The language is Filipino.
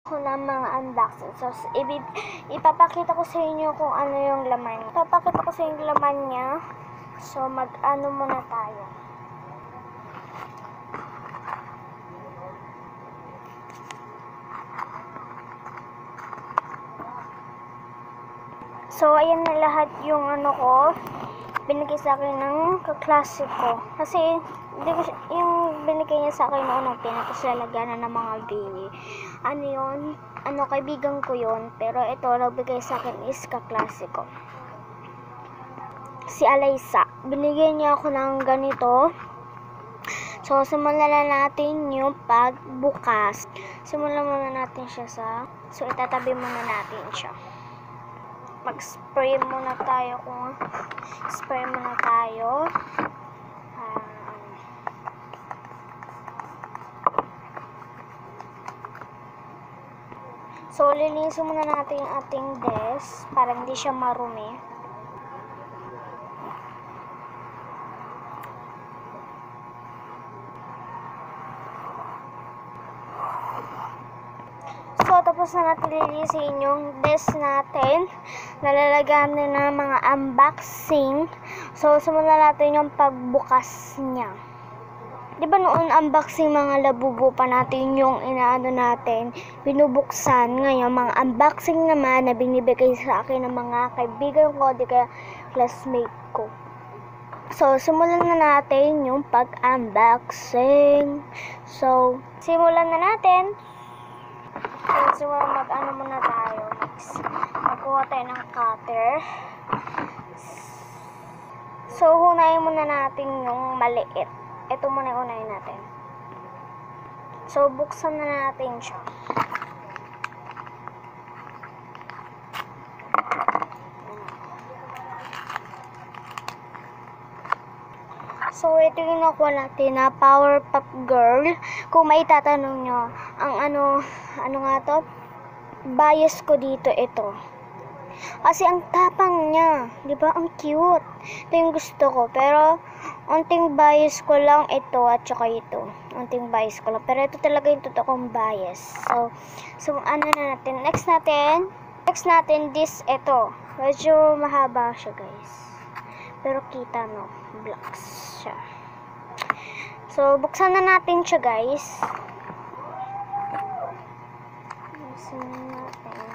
Ko ng mga unboxing. So, ipapakita ko sa inyo kung ano yung laman. Ipapakita ko sa inyo yung laman niya. So, mag-ano muna tayo. So, ayan na lahat yung ano ko. Binigay sa akin ng kaklase ko. Kasi, yung binigay niya sa akin noong tapos lalagyan na ng mga ano yun? Kaibigan ko yun. Pero ito, nagbigay sa akin is kaklase ko. Si Alaysa. Binigyan niya ako ng ganito. So, simulan natin yung pagbukas. Simulan muna natin siya So, itatabi muna natin siya. Mag-spray muna tayo spray muna tayo. So, lilinisin muna natin yung ating desk para hindi siya marumi. So, tapos na natin lilinisin yung desk natin. Nalalagyan din ng mga unboxing. So, simulan natin yung pagbukas niya. Diba noon unboxing mga labubo pa natin yung inaano natin, binubuksan. Ngayon, mga unboxing naman na binibigay sa akin ng mga kaibigan ko, di kaya classmate ko. So, simulan na natin yung pag-unboxing. So, simulan na natin. So, mag-ano muna tayo. Magkuha tayo ng cutter. So, hunayin muna natin yung maliit. Ito muna yung unahin natin. So, buksan na natin siya. So, ito yung nakuha natin na Powerpuff Girl. Kung may tatanong nyo, ang ano nga to? Bias ko dito ito. Kasi ang tapang niya, di ba? Ang cute. Ito yung gusto ko. Pero, unting bias ko lang ito at saka ito. Unting bias ko lang. Pero ito talaga yung totoong bias. So ano na natin? Next natin ito. Medyo mahaba siya, guys. Pero kita, no? Blocks siya. So, buksan na natin siya, guys. Buksan na natin.